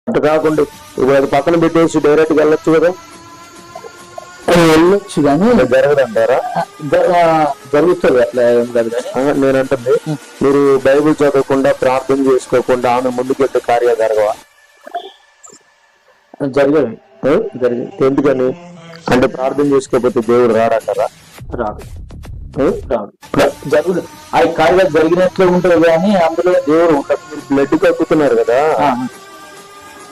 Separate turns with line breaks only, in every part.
అటు కాకుండా ఇప్పుడు అది పక్కన పెట్టేసి డైరెక్ట్ గా వెళ్ళొచ్చు కదా.
వెళ్ళొచ్చు కానీ
జరగదంటారా?
జరుగుతుంది అట్లా ఏం కాదు కానీ
నేనంటుంది మీరు బైబిల్ చదవకుండా ప్రార్థన చేసుకోకుండా ఆమె ముందుకెళ్తే కార్యాలు జరగవా?
జరిగేవి జరిగేవి.
ఎందుకని అంటే ప్రార్థన చేసుకోకపోతే దేవుడు రాడంటారా?
రాడు రాడు జరుగుతుంది. ఆ కార్యాలు జరిగినట్లే ఉంటుంది కానీ అందులో దేవుడు ఉంటాడు.
మీరు బ్లడ్ కక్కుతున్నారు కదా,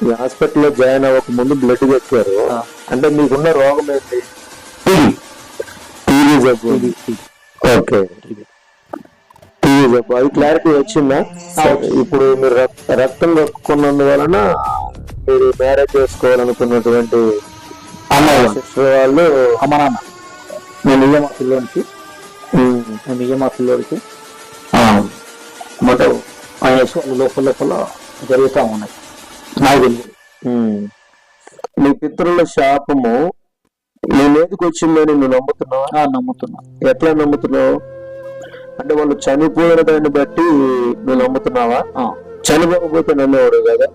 ఈ హాస్పిటల్లో జాయిన్ అవ్వక ముందు బ్లడ్ కక్కారు అంటే మీకున్న రోగం ఏంటి? టీబీ జబ్బు. ఓకే, టీబీ జబ్బు. అది క్లారిటీ వచ్చిందా? ఇప్పుడు మీరు రక్తం కక్కున్నందువలన మీరు మ్యారేజ్ చేసుకోవాలనుకున్నటువంటి సిస్టర్ వాళ్ళు
అమ్మ నాన్న నేను ఇయ్య మా పిల్లోడికి మొత్తం లోపల లోపల జరుగుతూ ఉన్నాయి. నాకు తెలియదు.
నీ పితరుల శాపము నీ మీదకి వచ్చిందని నువ్వు నమ్ముతున్నావా?
నమ్ముతున్నా.
ఎట్లా నమ్ముతున్నావు? అంటే వాళ్ళు చనిపోయిన దాన్ని బట్టి నువ్వు నమ్ముతున్నావా? చనిపోకపోతే నమ్మేవాడు కదా.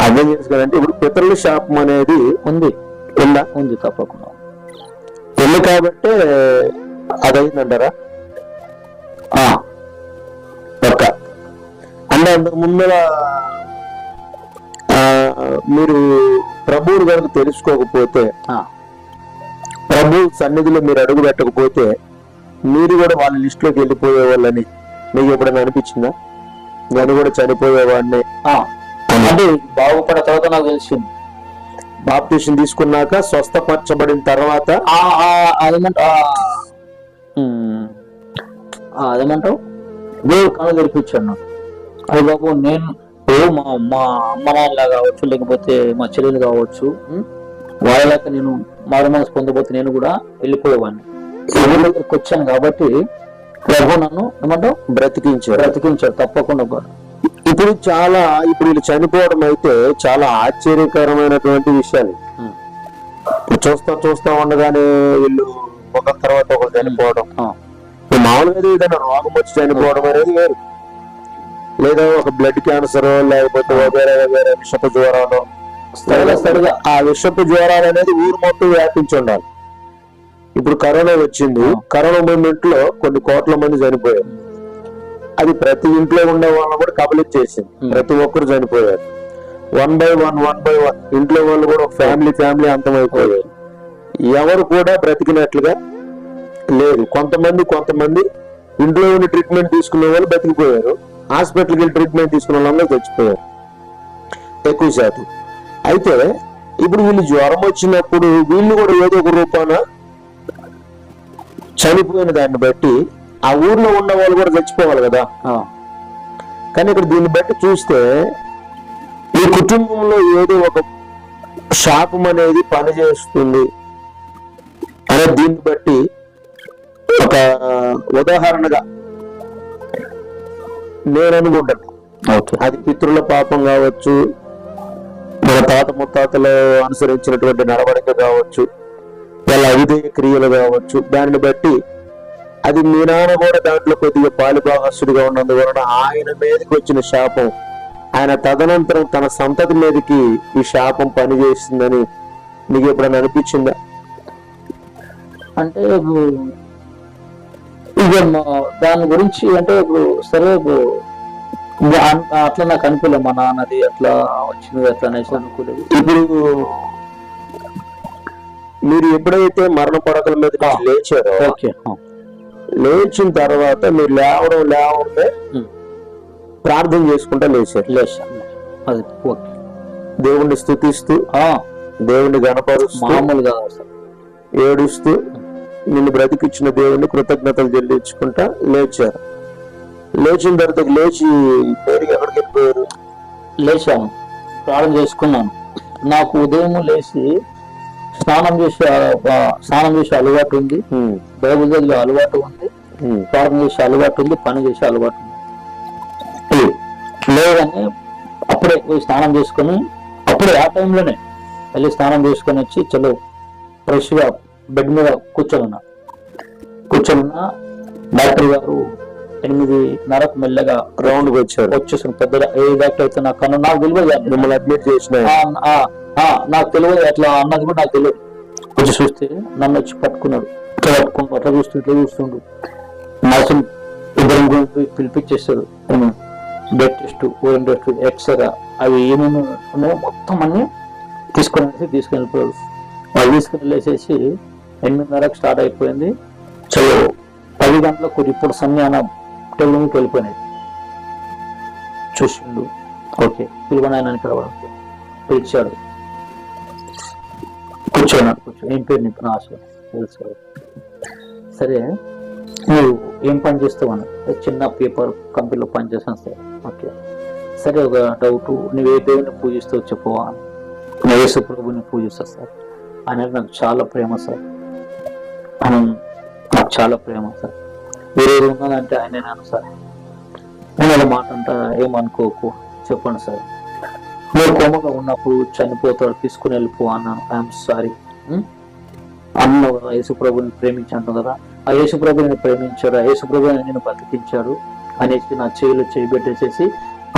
అర్థం చేసుకోవాలంటే ఇప్పుడు పితరుల శాపం అనేది
ఉంది.
ఉందా?
ఉంది, తప్పకుండా
ఉంది. కాబట్టి అదైందంటారా? ఒక్క అంటే అంతకు ముందర మీరు ప్రభువుని కనుక తెలుసుకోకపోతే, ప్రభు సన్నిధిలో మీరు అడుగు పెట్టకపోతే మీరు కూడా వాళ్ళ లిస్టులోకి వెళ్ళిపోయే వాళ్ళని మీకు ఎప్పుడైనా అనిపించిందా? నేను కూడా చనిపోయేవాడిని
అంటే బాగుపడిన తర్వాత నాకు తెలిసింది.
బాప్టిషన్ తీసుకున్నాక స్వస్థపరచబడిన తర్వాత
అదేమంటావు దేవుడు కళ్ళు తెరిపించాడు నాకు. అది బాబు నేను మా అమ్మ నాన్నలా కావచ్చు, లేకపోతే మా చెల్లెలు కావచ్చు, వాళ్ళకి నేను మారు మనసు పొందబోతే నేను కూడా వెళ్ళిపోయేవాడిని. ఎవరి దగ్గరికి వచ్చాను కాబట్టి ప్రభు నన్ను ఏమంటావు బ్రతికించాడు తప్పకుండా.
ఇప్పుడు వీళ్ళు చనిపోవడం అయితే చాలా ఆశ్చర్యకరమైనటువంటి విషయాలు. ఇప్పుడు చూస్తా ఉండగానే వీళ్ళు ఒకరి తర్వాత ఒకరు చనిపోవడం, మామూలుగా ఏదైనా రోగం వచ్చి చనిపోవడం అనేది వేరు, లేదా ఒక బ్లడ్ క్యాన్సర్ లేకపోతే వేరే విషపు జ్వరాలు. ఆ విషపు జ్వరాలు అనేది ఊరు మొత్తం వ్యాపించి ఉండాలి. ఇప్పుడు కరోనా వచ్చింది, కరోనా మూమెంట్ లో కొన్ని కోట్ల మంది చనిపోయారు. అది ప్రతి ఇంట్లో ఉండే వాళ్ళని కూడా కబలిచ్చేసింది. ప్రతి ఒక్కరు చనిపోయారు. 1 by 1 ఇంట్లో వాళ్ళు కూడా ఫ్యామిలీ అంతమైపోయారు. ఎవరు కూడా బ్రతికినట్లుగా లేదు. కొంతమంది ఇంట్లో ఉండి ట్రీట్మెంట్ తీసుకునే వాళ్ళు బ్రతికిపోయారు, హాస్పిటల్కి వెళ్ళి ట్రీట్మెంట్ తీసుకునే వాళ్ళు చచ్చిపోయారు ఎక్కువ శాతం. అయితే ఇప్పుడు వీళ్ళు జ్వరం వచ్చినప్పుడు వీళ్ళు కూడా ఏదో ఒక రూపాన చనిపోయిన దాన్ని బట్టి ఆ ఊర్లో ఉన్న వాళ్ళు కూడా చచ్చిపోవాలి కదా. కానీ ఇక్కడ దీన్ని బట్టి చూస్తే ఈ కుటుంబంలో ఏదో ఒక శాపం అనేది పనిచేస్తుంది అనే దీన్ని బట్టి ఒక ఉదాహరణగా నేను అనుకుంటాను. అది పితృల పాపం కావచ్చు, మన తాత ముత్తాతలు అనుసరించినటువంటి నడవడిక కావచ్చు, వాళ్ళ అవిధేయ క్రియలు కావచ్చు, దాన్ని బట్టి అది మీ నాన్న కూడా దాంట్లో కొద్దిగా పాలిభాగస్తుడిగా ఉన్నందువలన ఆయన మీదకి వచ్చిన శాపం ఆయన తదనంతరం తన సంతతి మీదకి ఈ శాపం పనిచేస్తుందని నీకు ఎప్పుడైనా అనిపించిందా?
అంటే ఇక దాని గురించి అంటే సరే అట్లా నాకు అనుకోలేదు. మా నాన్నది అట్లా వచ్చింది అట్లా అనేసి అనుకోలేదు.
ఇప్పుడు మీరు ఎప్పుడైతే మరణ పడకల మీద లేచారో, లేచిన తర్వాత మీరు లేవడే ప్రార్థన చేసుకుంటా లేచాను.
అది
దేవుణ్ణి స్తుతిస్తూ, దేవుణ్ణి గణపరుస్తూ,
మామూలుగా
ఏడుస్తూ, నిన్ను బ్రతికిచ్చిన దేవుణ్ణి కృతజ్ఞతలు చెల్లించుకుంటా లేచారు. లేచిన తర్వాత లేచి ఎక్కడికి వెళ్ళిపోయారు?
లేచాను, ప్రార్థన చేసుకున్నాను. నాకు ఉదయం లేచి స్నానం చేసే అలవాటు ఉంది, బైబిల్ చదివే అలవాటు ఉంది, ప్రార్థన చేసే అలవాటు ఉంది, పని చేసే అలవాటు ఉంది. లేదని అప్పుడే పోయి స్నానం చేసుకుని అప్పుడే ఆ టైంలోనే వెళ్ళి స్నానం చేసుకొని వచ్చి చలో ఫ్రెష్గా బెడ్ మీద కూర్చొని ఉన్నా. డాక్టర్ గారు 8:30 మెల్లగా
రౌండ్ కి వచ్చారు,
వచ్చేసాను. పెద్దగా ఏ డాక్టర్ అయితే నాకు కన్నా నాకు తెలియదు కానీ
మిమ్మల్ని అడ్మిట్ చేసిన
నాకు తెలియదు ఎట్లా అన్నది కూడా నాకు తెలియదు. వచ్చి చూస్తే నన్ను వచ్చి పట్టుకున్నాడు, పట్టుకుంటూ అట్లా చూస్తుండు నర్సులు ఇద్దరం పిలిపించేస్తాడు. బ్లడ్ టెస్ట్, ఓఎన్ టెస్ట్, ఎక్స్రే అవి ఏమేమి ఉన్నాయో మొత్తం అన్ని తీసుకుని వెళ్ళిపోయాడు. వాళ్ళు తీసుకుని వెళ్ళేసేసి 8:30కి స్టార్ట్ అయిపోయింది. సో 10 గంటలకు రిపోర్ట్స్ అన్ని అన్న టెలివిజన్కి వెళ్ళిపోయినాయి. చూసిండు, ఓకే పిలువనాయన ఇక్కడ పిలిచాడు. కూర్చో ఏం పేరు నీ ఆశ తెలుసు. సరే నువ్వు ఏం పని చేస్తావు అన్న, చిన్న పేపర్ కంపెనీలో పని చేస్తాను సార్. ఓకే సరే ఒక డౌట్, నువ్వు ఏ దేవుని పూజిస్తావు చెప్పవా? నేను యేసు ప్రభుని పూజిస్తా సార్. ఆయన నాకు చాలా ప్రేమ సార్, ఆయన నాకు చాలా ప్రేమ సార్. వేరే ఉన్నదంటే ఆయన నేను సార్. నేను ఒక మాట అంట ఏమనుకోకు చెప్పండి సార్. మీరు కోమగా ఉన్నప్పుడు చనిపోతాడు తీసుకుని వెళ్ళిపో అన్నాను. ఐఎమ్ సారీ అన్న యేసు ప్రభుని ప్రేమించాను కదా, ఆ యేసు ప్రభుని ప్రేమించాడు, ఆ యేసు ప్రభుని నేను బతికించాడు అనేసి నా చేయిలో చేయబెట్టేసేసి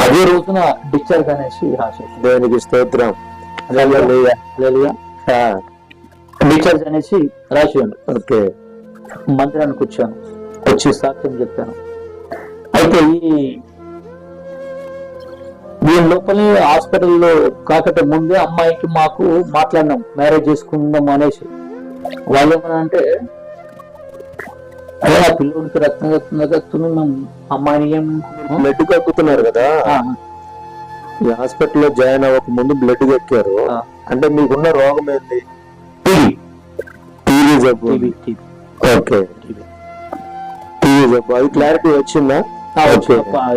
అదే రోజున డిశ్చార్జ్ అనేసి రాసేసి
దేవునికి స్తోత్రం,
డిశ్చార్జ్ అనేసి రాసేయండి.
ఓకే
మందిరానికి వచ్చాను, వచ్చి సాక్ష్యం చెప్పాను. అయితే దీని లోపలే హాస్పిటల్లో కాకట ముందే అమ్మాయికి మాకు మాట్లాడినాం, మ్యారేజ్ చేసుకుందాం అనేసి. వాళ్ళు ఏమన్నా అంటే అదే ఆ పిల్లడికి రక్తం కక్కుతుంది, మేము అమ్మాయిని ఏం
బ్లడ్ కక్కుతున్నారు కదా, ఈ హాస్పిటల్లో జాయిన్ అవ్వక ముందు బ్లడ్ కక్కారు అంటే మీకున్న రోగం ఏంది? టీబీ జబ్బు. ఓకే టీబీ జబ్బు, అది క్లారిటీ వచ్చిందా?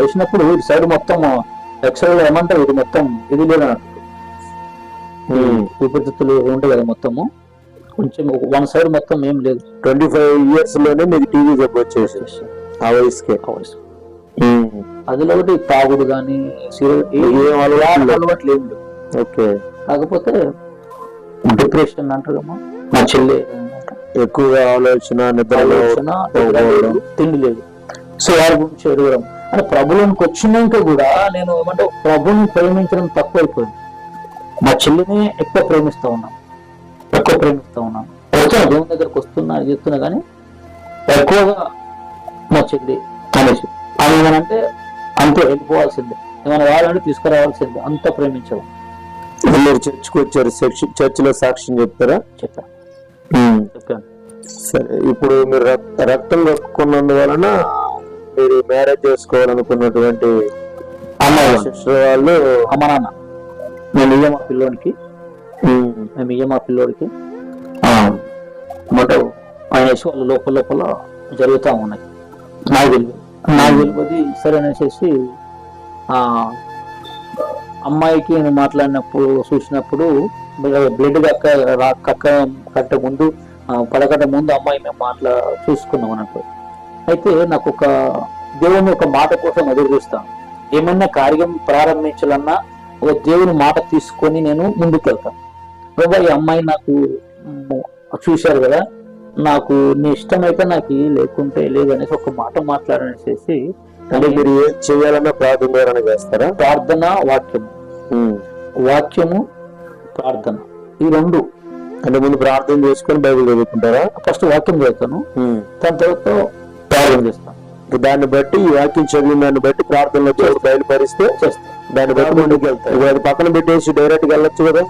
వేసినప్పుడు ఇటు సైడ్ మొత్తం ఎక్స్రేలో ఏమంటారు ఇది మొత్తం ఇది లేదన్నట్టు ఊపిరితిత్తులు ఉంటాయి కదా మొత్తము, కొంచెం 1 సైడ్ మొత్తం ఏం లేదు.
25 years లోనే మీకు టీవీ జబ్బు వచ్చేసి ఆ వయసుకే.
అదిలో ఒకటి తాగుడు కానీ అలవాట్లు ఏం లేవు.
ఓకే
కాకపోతే డిప్రెషన్ అంటారమ్మా, మా చెల్లి
ఎక్కువగా ఆలోచన, నిద్ర,
తిండి లేదు. సో వారి గురించి ఎడగడం అంటే ప్రభువునికి వచ్చినాక కూడా నేను ఏమంటే ప్రభుని ప్రేమించడం తక్కువైపోయింది. మా చెల్లిని ఎక్కువ ప్రేమిస్తా ఉన్నాను. వస్తున్నా దేవుని దగ్గరకు వస్తున్నా చెప్తున్నా కానీ ఎక్కువగా మా చెల్లి అనేసి అది ఏమనంటే అంతే వెళ్ళిపోవాల్సిందే, ఏమైనా రావాలంటే తీసుకురావాల్సిందే, అంత ప్రేమించావు.
మీరు చర్చికి వచ్చారు, చర్చిలో సాక్ష్యం చెప్తారా?
చెప్పాను.
సరే ఇప్పుడు మీరు రక్తం కక్కున్నందువలన మీరు మ్యారేజ్ చేసుకోవాలనుకున్నటువంటి
అమ్మాయి
సిస్టర్ వాళ్ళు
అమ్మ నాన్న మేము ఇయ్య మా పిల్లోడికి మొట్ట ఆయన వాళ్ళు లోపల జరుగుతూ ఉన్నాయి. నాకు తెలియదు సరే అనేసి అమ్మాయికి నేను మాట్లాడినప్పుడు చూసినప్పుడు బ్లడ్ కట్ట ముందు పడకట్ట ముందు అమ్మాయి మేము చూసుకున్నాం అన్నట్టు. అయితే నాకు ఒక దేవుని ఒక మాట కోసం ఎదురు చూస్తాను. ఏమన్నా కార్యం ప్రారంభించాలన్నా ఒక దేవుని మాట తీసుకొని నేను ముందుకు వెళ్తాను. బాబా ఈ అమ్మాయి నాకు చూశారు కదా, నాకు నీ ఇష్టమైతే నాకు లేకుంటే లేదనేసి ఒక మాట మాట్లాడనేసి.
అంటే మీరు ఏం చేయాలన్నా ప్రార్థన చేస్తారా?
ప్రార్థన వాక్యము ప్రార్థన ఈ రెండు.
అంటే ముందు ప్రార్థన చేసుకొని బైబిల్ చదువుకుంటారా?
ఫస్ట్ వాక్యం చదువుతాను, దాని తర్వాత ప్రార్థన చేస్తాను.
దాన్ని బట్టి ఈ వాక్యం చదివిన దాన్ని బట్టి ప్రార్థనలో బయలుపరిస్తే చేస్తాను, దాన్ని బట్టి ముందుకు వెళ్తాను. అది పక్కన పెట్టేసి డైరెక్ట్ గా వెళ్ళొచ్చు కదా?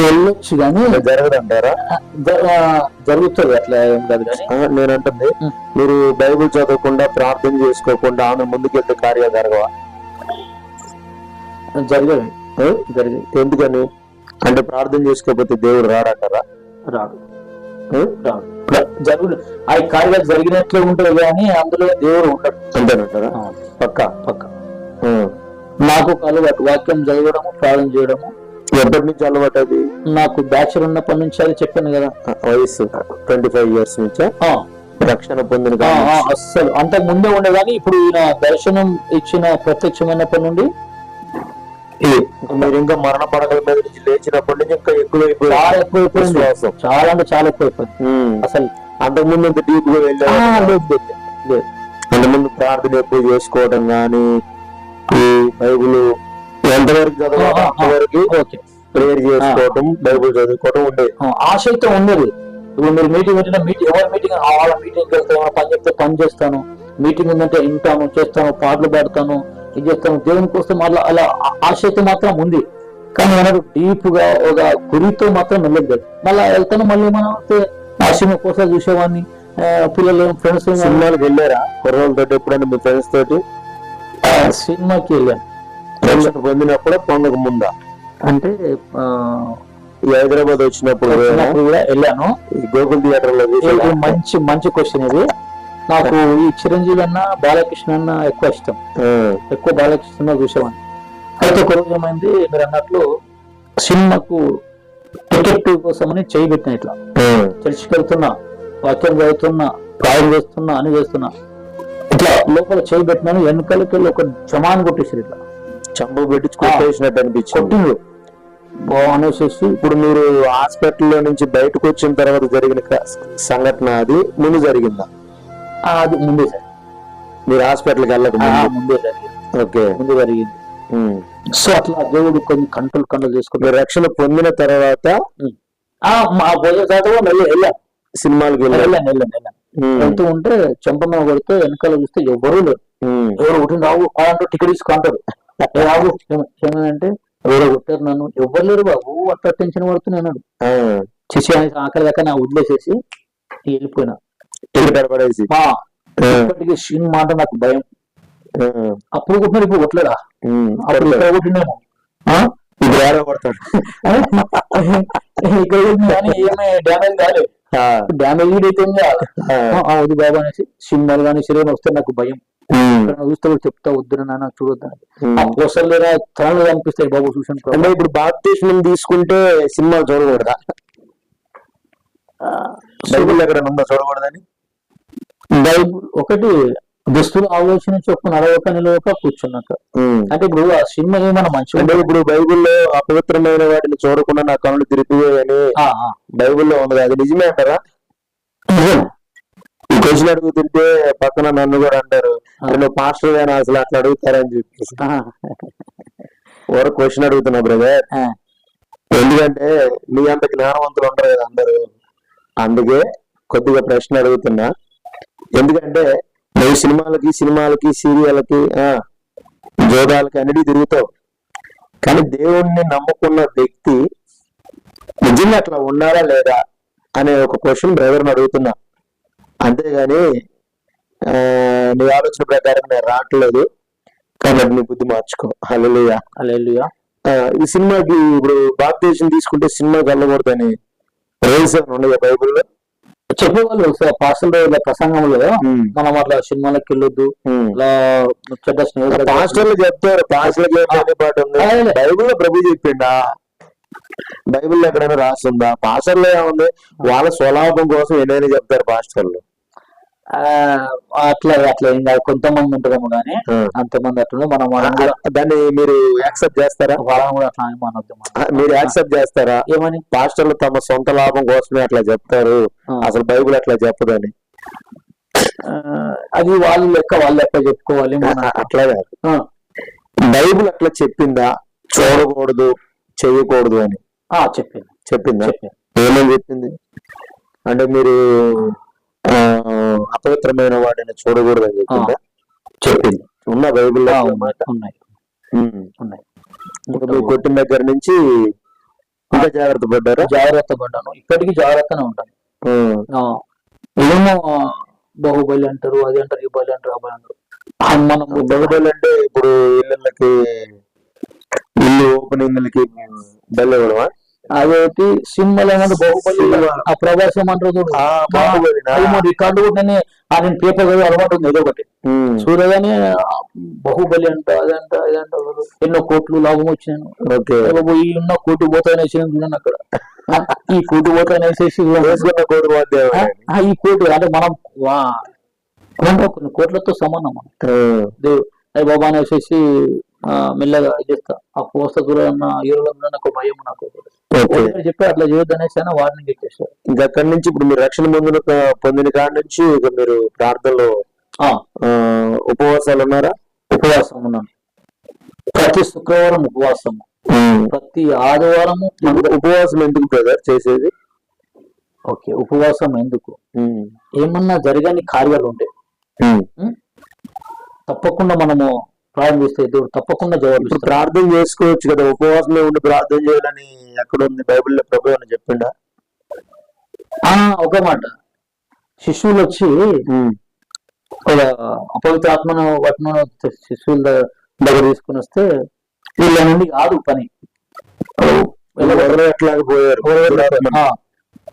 వెళ్ళొచ్చు కానీ
జరగదంటారా?
జరుగుతుంది, అట్లా ఏం కాదు. కానీ
నేనంటుంది మీరు బైబిల్ చదవకుండా ప్రార్థన చేసుకోకుండా ఆమె ముందుకు వెళ్తే కార్యాలు జరగవా?
జరిగాయి.
ఎందుకని అంటే ప్రార్థన చేసుకోకపోతే దేవుడు రాడంటారా?
రాడు. ఆ కార్యాలు జరిగినట్లే ఉంటుంది కానీ అందులో దేవుడు ఉండడు
అంతేనంటారా?
పక్క నాకు ఒక అలవాటు వాక్యం చదవడము, ప్రార్థన చేయడము.
ఎప్పటి నుంచి అలవాటు అది?
నాకు బ్యాచులర్ ఉన్నప్పటి నుంచి అది చెప్పాను కదా,
వయసు 25 years నుంచా రక్షణ పొందిన?
అస్సలు అంతకు ముందే ఉండే కానీ ఇప్పుడు ఈయన దర్శనం ఇచ్చిన ప్రత్యక్షమైనప్పటి నుండి
మీరు ఇంకా మరణ పడగల మీద నుంచి లేచినప్పటి నుంచి ఇంకా
చాలా ఎక్కువైపోయింది. చాలా అంటే చాలా ఎక్కువైపోయింది. అసలు
అంతకుముందు అంత డీప్ గా వెళ్ళారు? ఇంతకుముందు ప్రార్థన ఎప్పుడు చేసుకోవడం కానీ ఈ బైబుల్ ఎంతవరకు చదవాలి అంతవరకు
ఓకే
ప్రేయర్ చేసుకోవటం బైబుల్ చదువుకోవడం ఉండేది.
ఆశ అయితే ఉండేది. ఇప్పుడు మీరు మీటింగ్ పెట్టిన ఎవరి మీటింగ్ వాళ్ళ మీటింగ్కి వెళ్తాను, పని చెప్తే పని చేస్తాను, మీటింగ్ ఉందంటే వింటాను, చేస్తాను, పాటలు పాడతాను, ఇది చేస్తాను, దేవుని కోసం అలా అలా ఆశ అయితే మాత్రం ఉంది. కానీ మనకు డీప్ గా ఒక గురితో మాత్రం వెళ్ళదు. మళ్ళీ వెళ్తాను, మళ్ళీ మనం ఆ సినిమా కోసం చూసేవాడిని, పిల్లలు ఫ్రెండ్స్
సినిమాలకు వెళ్ళారా కుర్రోళ్ళతో ఎప్పుడైనా మీ ఫ్రెండ్స్ తోటి?
సినిమాకి వెళ్ళాను.
రక్షణ పొందినప్పుడు పొందక ముందా?
అంటే
ఈ హైదరాబాద్ వచ్చినప్పుడు
కూడా వెళ్ళాను.
ఈ గోకుల్ థియేటర్ లో
ఇది మంచి మంచి క్వశ్చన్ ఇది. నాకు ఈ చిరంజీవి అన్న బాలకృష్ణ అన్న ఎక్కువ ఇష్టం. ఎక్కువ బాలకృష్ణ చూసేవాడిని. అయితే ఒక రోజు ఏమైంది, మీరు అన్నట్లు సినిమాకు టికెట్ కోసమని చేయి పెట్టిన ఇట్లా చర్చికి వెళ్తున్నా, వాక్యం చదువుతున్నా, ప్రాయం చేస్తున్నా, అని చేస్తున్నా, ఇట్లా లోపల చేయి పెట్టినాను, వెనకాలకి వెళ్ళి ఒక జమాన్ కొట్టేసారు, ఇట్లా
చంప పెట్టి కొట్టేసినట్టు అనిపించింది.
కొట్టిండు అనేసి.
ఇప్పుడు మీరు హాస్పిటల్లో నుంచి బయటకు వచ్చిన తర్వాత జరిగిన సంఘటన అది ముందు జరిగిందా?
అది ముందే సార్,
మీరు హాస్పిటల్కి వెళ్ళక
ముందే జరిగింది.
ఓకే,
ముందే జరిగింది. సో అట్లా దేవుడు కొన్ని కంట్రోల్ చేసుకుని
మీరు రక్షణ పొందిన తర్వాత
మా భోజన దాటగా మళ్ళీ వెళ్ళాను,
సినిమాలకు
వెళ్ళాను. వెళ్తూ ఉంటే చెంపమ్మ కొడితే వెనకాల చూస్తే ఎవరు లేరు. ఎవరు కొట్టిన రావు కావాలంటే టికెట్ తీసుకుంటారు. రావు ఏమంటే ఎవరో కొట్టారు నన్ను, ఎవరు లేరు బాబు, అట్లా టెన్షన్ పడుతున్నాడు. చిచి ఆకలి దాకా నా వదిలేసేసి వెళ్ళిపోయినా.
పడేసి
ఇప్పటికీ సినిమా అంటే నాకు భయం. అప్పుడు కొట్టినాడు, ఇప్పుడు కొట్టలేడా? అప్పుడు ఇక్కడ కొట్టినేమో,
ఇప్పుడు ఏడో కొడతాడు.
ఇక్కడ కొట్టిన కానీ ఏమీ డ్యామేజ్ కాలేదు. డ్యామేజ్ అయితే వద్దు బాబా అనేసి సినిమాలు కానీ సినిమాలు వస్తే నాకు భయం. చూస్తే కూడా చెప్తా, వద్దున నాన్న చూడొద్దని. ఆ పోస్టర్ లేదా తనలో అనిపిస్తాయి బాబు చూసాను.
అంటే ఇప్పుడు బాప్టిజం తీసుకుంటే సినిమాలు చూడకూడదా? బైబుల్ ఎక్కడ ఉందా చూడకూడదని?
బైబుల్ ఒకటి దుస్తుల ఆలోచన చొప్పున నడవక నిలవక కూర్చున్నాక. అంటే ఇప్పుడు ఆ సినిమా ఏమన్నా మంచిగా
అంటే ఇప్పుడు బైబుల్లో అపవిత్రమైన వాటిని చూడకుండా నా కళ్ళు తిరిగిపోయాయని బైబుల్లో ఉంది, అది నిజమే అంటారా? ఈ క్వశ్చన్ అడుగుతుంటే పక్కన నన్ను కూడా అంటారు, నువ్వు పాస్టర్ గానీ అసలు అట్లా అడుగుతారని చెప్పేసి ఎవరు క్వశ్చన్ అడుగుతున్నా బ్రదర్. ఎందుకంటే మీ అంత జ్ఞానవంతులు ఉండరు కదా అందరూ, అందుకే కొద్దిగా ప్రశ్న అడుగుతున్నా. ఎందుకంటే నువ్వు సినిమాలకి సీరియల్కి జోదాలకి అన్నిటికీ తిరుగుతావు, కానీ దేవుణ్ణి నమ్ముకున్న వ్యక్తి నిజంగా అట్లా ఉండాలా లేదా అనే ఒక క్వశ్చన్ బ్రదర్ని అడుగుతున్నా. అంతేగాని నీ ఆలోచన ప్రకారం నేను రావట్లేదు కాబట్టి నీ బుద్ధి మార్చుకో. హల్లెలూయా,
హల్లెలూయా.
ఈ సినిమాకి ఇప్పుడు బాప్టిజం తీసుకుంటే సినిమాకి వెళ్ళకూడదని రూల్స్ ఉన్నాయా బైబుల్లో?
చెప్పేవాళ్ళు పాస్టర్ ప్రసంగంలో మనం అట్లా సినిమాలకు వెళ్ళొద్దు, ఇలా చెడ్డ స్నేహితులు
పాస్టర్లు చెప్తారు. పాస్టర్లు పాట ఉంది బైబుల్లో, ప్రభు చెప్పిండా? బైబుల్లో ఎక్కడైనా రాస్తుందా? పాస్టర్లో ఏముంది, వాళ్ళ స్వలాభం కోసం ఏదైనా చెప్తారు పాస్టర్లు.
అట్లా ఏం కాదు, కొంతమంది ఉంటారేమో కానీ అంతమంది అట్లా మనం
దాన్ని మీరు యాక్సెప్ట్ చేస్తారా?
వాళ్ళని కూడా అట్లా అనొద్దు.
మీరు యాక్సెప్ట్ చేస్తారా?
ఏమని
పాస్టర్లు తమ సొంత లాభం కోసమే అట్లా చెప్తారు, అసలు బైబుల్ అట్లా చెప్పదని?
అది వాళ్ళ లెక్క చెప్పుకోవాలి.
అట్లా కాదు, బైబుల్ అట్లా చెప్పిందా చూడకూడదు చేయకూడదు అని? చెప్పిందా? ఏమని చెప్పింది? అంటే మీరు అపవిత్రమైన వాడిని చూడకూడదు అని చెప్పిందా? చెప్పింది. ఉన్న బైబుల్లో
ఉన్నాయి.
కొట్టిన దగ్గర నుంచి ఇంకా జాగ్రత్త
పడ్డాను. ఇప్పటికీ జాగ్రత్తనే ఉంటాను. ఏమో బాహుబలి అంటారు, అది అంటారు, ఈ బలి అంటారు, అబ్బాయి అంటారు. మనం
బాహుబలి అంటే ఇప్పుడు ఇల్లు ఓపెనింగ్లకి బలి ఇవ్వడమా?
అదొకటి. సినిమాలు ఏమంటే బాహుబలి, ఆ ప్రవాసం అంటారు, రికార్డు కూడా నేను పేపర్ చదివి అలవాటు ఉంది. ఏదో ఒకటి చూడగానే బాహుబలి అంట, అదంట, ఇదంట, ఎన్నో కోట్లు లాభం వచ్చినాను. ఈ ఉన్న కోటి పోతాయని వేసినాను చూడండి అక్కడ. ఈ కోటి పోతాయని వేసేసి ఈ కోటి అంటే మనం కొన్ని కోట్లతో సమానం. దేవుడు బాబా అని వేసేసి మెల్లగా చేస్తా. ఆ పోస్త దూరం నాకు భయం, నాకు చెప్పి అట్లా చేయొద్దు అనేసి వార్నింగ్ ఇచ్చేస్తారు.
ఇంకా అక్కడి నుంచి ఇప్పుడు మీరు రక్షణ పొందిన కాడి నుంచి ఇక మీరు ప్రార్థనలో
ఆ,
ఉపవాసాలు ఉన్నారా?
ఉపవాసం ఉన్నాను. ప్రతి శుక్రవారం ఉపవాసం, ప్రతి ఆదివారము
ఉపవాసం ఎందుకు బ్రదర్ చేసేది?
ఓకే, ఉపవాసం ఎందుకు? ఏమన్నా జరగని కార్యాలు ఉంటాయి, తప్పకుండా మనము ప్రార్థన చేస్తే దేవుడు తప్పకుండా జవాబు.
ప్రార్థన చేసుకోవచ్చు కదా, ఉపవాసంలో ఉండి ప్రార్థన చేయాలని ఎక్కడ ఉంది బైబిల్లో? ప్రభు అని చెప్పిండా?
ఒక మాట, శిశువులు వచ్చి అపవిత్ర ఆత్మను వాటిని శిశువుల దగ్గర తీసుకుని వస్తే వీళ్ళ నుండి కాదు పని,
ఎట్లాగ పోయారు.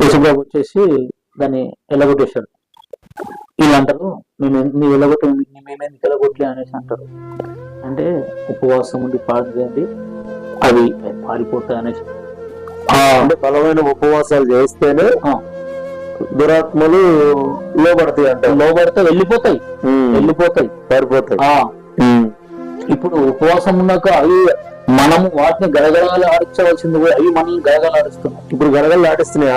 యేసుబాబు వచ్చేసి దాన్ని ఎల్లగొట్టేశాడు. వీళ్ళు అంటారు మేము నీ ఎల్లగొట్టు, మేమేందుకు ఎల్లగొట్టలే అనేసి అంటారు. అంటే ఉపవాసం ఉండి ప్రార్థన చేయండి అవి పారిపోతాయి అనేసి.
అంటే బలమైన ఉపవాసాలు చేస్తేనే దురాత్మలు లోబడతాయి అంట.
లోబడితే వెళ్ళిపోతాయి,
పారిపోతాయి.
ఇప్పుడు ఉపవాసం ఉన్నాక అవి మనము వాటిని గడగడాలు ఆడించవలసింది కూడా అవి మనల్ని గడగలు ఆడిస్తున్నాయి.
ఇప్పుడు గడగలు ఆడిస్తున్నాయి,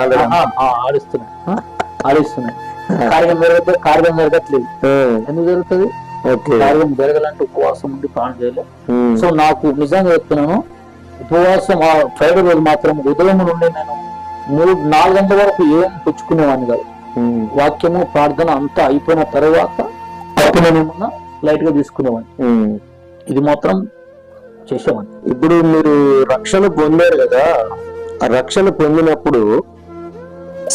ఆడిస్తున్నాయి. కార్యం జరగట్లేదు. ఎందుకు జరుగుతుంది? కార్యం జరగాలంటే ఉపవాసం ఉండి ప్రాణం చేయలేదు. సో నాకు నిజంగా చెప్తున్నాను, ఉపవాసం ఆ ఫ్రైడే రోజు మాత్రం ఉదయం నుండి నేను 3-4 గంటల వరకు ఏం పుచ్చుకునేవాడిని కాదు. వాక్యము ప్రార్థన అంతా అయిపోయిన తర్వాత అప్పుడు నేను ఏమన్నా లైట్ గా తీసుకునేవాడిని. ఇది మాత్రం చేసేవాడిని.
ఇప్పుడు మీరు రక్షణ పొందారు కదా, ఆ రక్షణ పొందినప్పుడు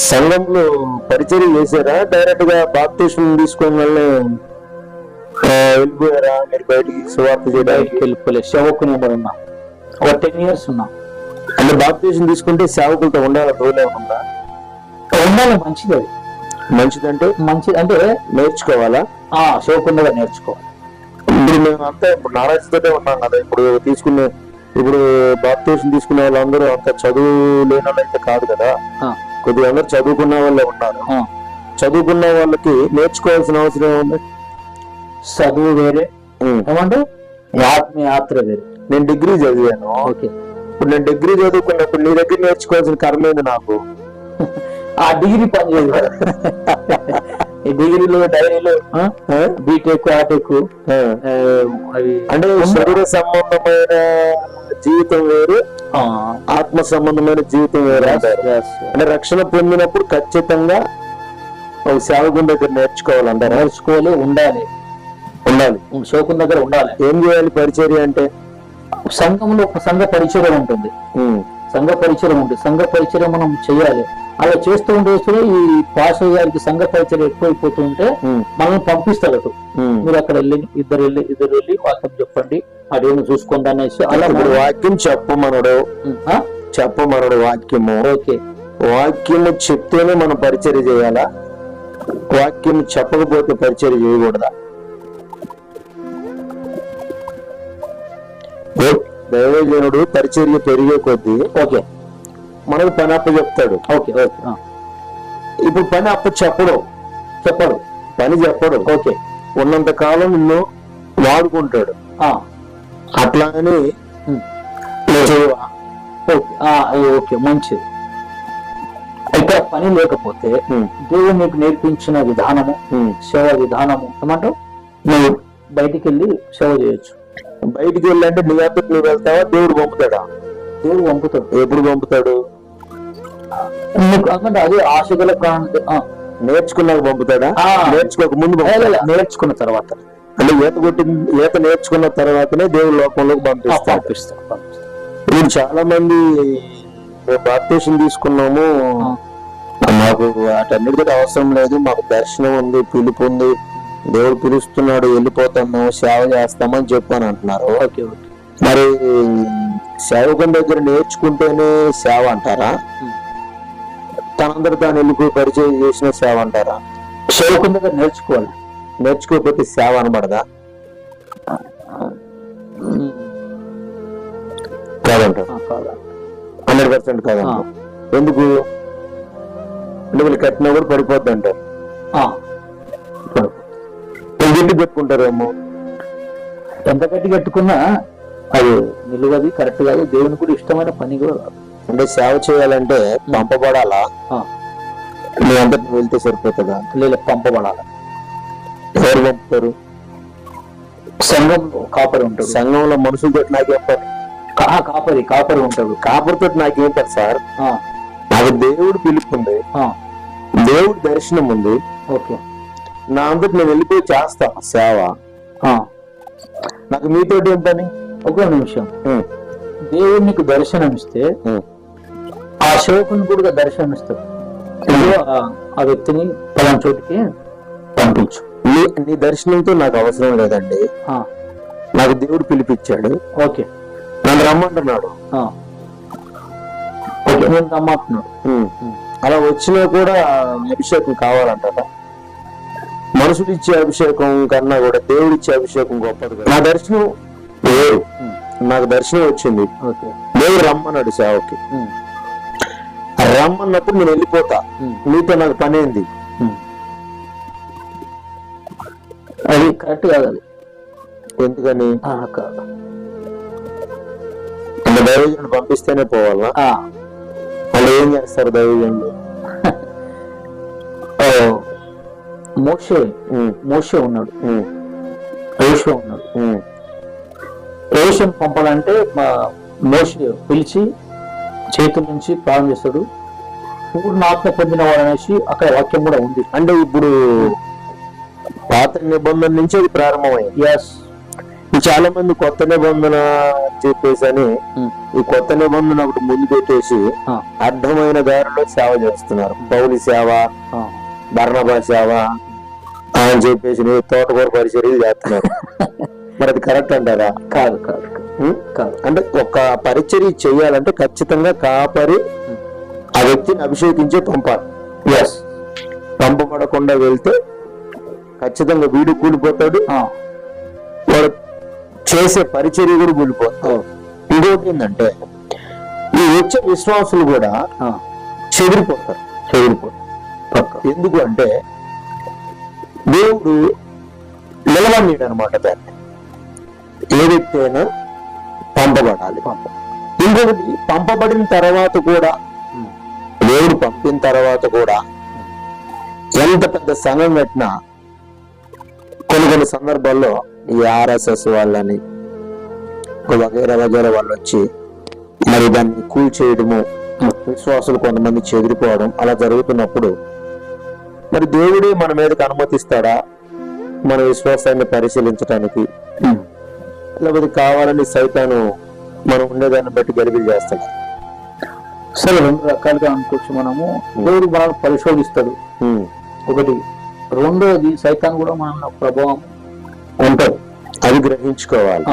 సంఘంలో పరిచర్య చేశారా? డైరెక్ట్ గా బాప్తిస్మం తీసుకుని వాళ్ళని వెళ్ళిపోయారా? మీరు బయటికి సువార్త చేయడానికి
వెళ్ళిపోలేదు. సేవకుని ఉన్నా ఒక 10 years ఉన్నా.
అంటే బాప్తిస్మం తీసుకుంటే సేవకులతో ఉండాలి, రోజులే ఉందా?
ఉండాలి. మంచిది. అది
మంచిదంటే
మంచిది అంటే
నేర్చుకోవాలా?
సేవకుండా నేర్చుకోవాలి.
ఇప్పుడు మేము అంతా ఇప్పుడు నారాయణతోనే ఉన్నాం కదా. ఇప్పుడు బాప్తిస్మం తీసుకునే వాళ్ళందరూ అంత చదువు లేని వాళ్ళు అయితే కాదు కదా, కొద్దిగా అందరు చదువుకున్న వాళ్ళే ఉన్నారు. చదువుకున్న వాళ్ళకి నేర్చుకోవాల్సిన అవసరం ఏముంది?
చదువు వేరే, ఏమంటే యాత్ర వేరే.
నేను డిగ్రీ చదివాను.
ఓకే,
ఇప్పుడు నేను డిగ్రీ చదువుకున్నప్పుడు నీ దగ్గర నేర్చుకోవాల్సిన కర్మ ఏంది నాకు?
ఆ డిగ్రీ పని చేయదు. ఈ డిగ్రీలో డైరీలో బీటెక్ ఆటెక్
అంటే శరీర సంబంధమైన జీవితం వేరు, ఆత్మ సంబంధమైన జీవితం వేరు. అంటే రక్షణ పొందినప్పుడు ఖచ్చితంగా ఒక సేవకుని దగ్గర నేర్చుకోవాలంటారు.
నేర్చుకోవాలి, ఉండాలి. సేవకుని దగ్గర ఉండాలి.
ఏం చేయాలి పరిచర్య అంటే?
సంఘంలో ఒక సంఘ పరిచర్య ఉంటుంది. సంఘ పరిచర్య మనం చేయాలి. అలా చేస్తూ ఉంటే ఈ పాస్టర్ గారికి సంఘ పరిచర్య ఎక్కువైపోతుంటే మనల్ని పంపిస్తారు. మీరు అక్కడ ఇద్దరు వెళ్ళి వాక్యం చెప్పండి, అదేమో చూసుకోండి అనేసి అలా
వాక్యం చెప్పమనడు వాక్యము.
ఓకే,
వాక్యము చెప్తేనే మనం పరిచర్య చేయాలా? వాక్యం చెప్పకపోతే పరిచర్య చేయకూడదా? దైవజనుడు పరిచర్య పెరిగే కొద్దీ
ఓకే
మనకు పని అప్ప చెప్తాడు.
ఓకే,
ఇప్పుడు పని అప్ప చెప్పడు, పని చెప్పడు. ఓకే, ఉన్నంత కాలం నిన్ను వాడుకుంటాడు. అట్లాగని
ఓకే, మంచిది. అయితే పని లేకపోతే దేవుడు నీకు నేర్పించిన విధానము, సేవ విధానము ఏమంటావు? నువ్వు బయటికి వెళ్ళి సేవ చేయొచ్చు.
బయటికి వెళ్ళంటే నీ అంతకు నువ్వు వెళ్తావా? దేవుడు పంపుతాడా?
దేవుడు పంపుతాడు.
ఎప్పుడు పంపుతాడు?
అంటే అది ఆశగల ప్రాణం
నేర్చుకున్నాక పంపుతాడా? నేర్చుకోక ముందు?
నేర్చుకున్న తర్వాత.
అంటే ఈత నేర్చుకున్న తర్వాతనే దేవుడు లోకంలోకి పంపిస్తాడు. ఇప్పుడు చాలా మంది బాప్తిస్మం తీసుకున్నాము, మాకు వాటన్నిటికీ అవసరం లేదు, మాకు దర్శనం ఉంది, పిలుపు ఉంది, దేవుడు పిలుస్తున్నాడు, వెళ్ళిపోతాము, సేవ చేస్తామని చెప్పని అంటున్నారు. మరి సేవకుని దగ్గర నేర్చుకుంటేనే సేవ అంటారా? తనందరూ తాను వెళ్ళిపోయి పరిచయం చేసిన సేవ అంటారా?
సేవకుని దగ్గర నేర్చుకోవాలి,
నేర్చుకోకపోతే సేవ అనబడదా? కాదంటారు. 100% కాదంట. ఎందుకు? అంటే వీళ్ళు కట్టినా కూడా పడిపోద్ది అంటారు. గట్టి పెట్టుకుంటారేమో.
ఎంత గట్టి కట్టుకున్నా అది నిలువది, కరెక్ట్ కాదు. దేవుని కూడా ఇష్టమైన పని కూడా.
అంటే సేవ చేయాలంటే పంపబడాలా? నీ అంతటి వెళ్తే సరిపోతుందా?
లేదు, పంపబడాలి.
ఎవరు పంపుతారు?
సంఘంలో కాపరి ఉంటాడు.
సంఘంలో మనుషులతో నాకేం పని?
కాపరి ఉంటాడు.
కాపరితో నాకేం పని సార్?
ఆ,
నాకు దేవుడు పిలుపు ఉంది,
ఆ,
దేవుడు దర్శనం ఉంది.
ఓకే.
నా అంతటి నేను వెళ్ళిపోయి చేస్తా సేవ.
ఆ,
నాకు మీతోటి ఏం పని?
ఒక నిమిషం.
ఉం.
దేవుడు నీకు దర్శనం ఇస్తే
ఉం.
ఆ సేవకుని కూడా దర్శనం ఇస్తాడు. ఇదిగో ఆ వ్యక్తిని పలానా చోటికి పంపించు.
నీ దర్శనంతో నాకు అవసరం లేదండి.
ఆ,
నాకు దేవుడు పిలిపించాడు,
ఓకే.
నన్ను రమ్మంటున్నాడు.
ఆ, ఓకే. నేను రమ్మంటున్నాడు.
అలా వచ్చినా కూడా అభిషేకం కావాలంటారా? మనుషులు ఇచ్చే అభిషేకం కన్నా కూడా దేవుడు ఇచ్చే అభిషేకం గొప్పది కదా. నా దర్శనం వేరు. నాకు దర్శనం వచ్చింది,
ఓకే.
దేవుడు రమ్మన్నాడు సేవకి.
ఉం.
రమ్మన్నప్పుడు నేను వెళ్ళిపోతా. నీతో నాకు పని ఏంది?
అది కరెక్ట్ కాదు. అది
ఎందుకని?
కాదు.
అంటే దైవజనుడు పంపిస్తేనే పోవాలా? వాళ్ళు ఏం చేస్తారు దైవజనుడు?
మోషే ఉన్నాడు, యోషువ ఉన్నాడు. యోషువను పంపాలంటే మోషే పిలిచి చేతుల నుంచి ప్రారంభం చేస్తాడు. పూర్ణ ఆత్మ పొందిన వాడు అనేసి అక్కడ వాక్యం కూడా ఉంది.
అంటే ఇప్పుడు పాత నిబంధన నుంచి అది ప్రారంభమైంది.
ఎస్.
చాలా మంది కొత్త నిబంధన చెప్పేసి అని ఈ కొత్త నిబంధన ఒకటి ముందు పెట్టేసి అర్థమైన దారిలో సేవ చేస్తున్నారు. పౌలి సేవ, బర్నబా సేవ అని చెప్పేసి తోటకూర పరిచర్యలు చేస్తున్నారు. మరి అది కరెక్ట్ అంటారా?
కాదు, కాదు, కాదు.
అంటే ఒక పరిచర్య చేయాలంటే ఖచ్చితంగా కాపరి ఆ వ్యక్తిని అభిషేకించే పంపాలి.
ఎస్.
పంపబడకుండా వెళ్తే ఖచ్చితంగా వీడు కూలిపోతాడు, వాడు చేసే పరిచర్య కూడా కూలిపోతాడు. ఇంకోటి ఏంటంటే ఈ వచ్చే విశ్వాసులు కూడా చెదిరిపోతారు. ఎందుకు అంటే దేవుడు నిలవనీడు అనమాట. దాన్ని ఏ వ్యక్తి అయినా పంపబడాలి. ఇంకొకటి, పంపబడిన తర్వాత కూడా దేవుడు పంపిన తర్వాత కూడా ఎంత పెద్ద సంఘం పెట్టినా కొన్ని సందర్భాల్లో ఈ ఆర్ఎస్ఎస్ వాళ్ళని వగైరా వాళ్ళు వచ్చి మరి దాన్ని కూల్చేయడము, విశ్వాసులు కొంతమంది చెదిరిపోవడం అలా జరుగుతున్నప్పుడు మరి దేవుడే మన మీదకి అనుమతిస్తాడా మన విశ్వాసాన్ని పరిశీలించడానికి? లేకపోతే కావాలని సైతాను మనం ఉండేదాన్ని బట్టి గలిబిలి చేస్తాడు?
సరే, రెండు రకాలుగా అనుకోవచ్చు. మనము దేవుడు మనల్ని పరిశోధిస్తాడు, ఒకటి. రెండోది, సైతాన్ కూడా మన ప్రభావం
ఉంటుంది, అది గ్రహించుకోవాలి.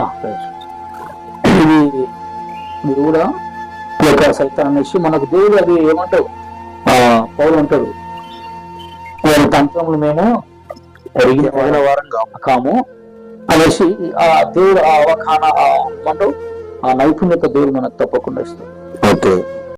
ఇది కూడా లేక సైతాన్ అనేసి మనకు దేవుడు అది ఏమంటావు, పౌలు అంటాడు, వాళ్ళ తంత్రములు మేము
ఎరిగిన వారం
కాము అనేసి ఆ దేవుడు ఆ అవగాహన అంటావు, ఆ నైపుణ్యత దేవుడు మనకు తప్పకుండా ఇస్తాడు.
ఓకే.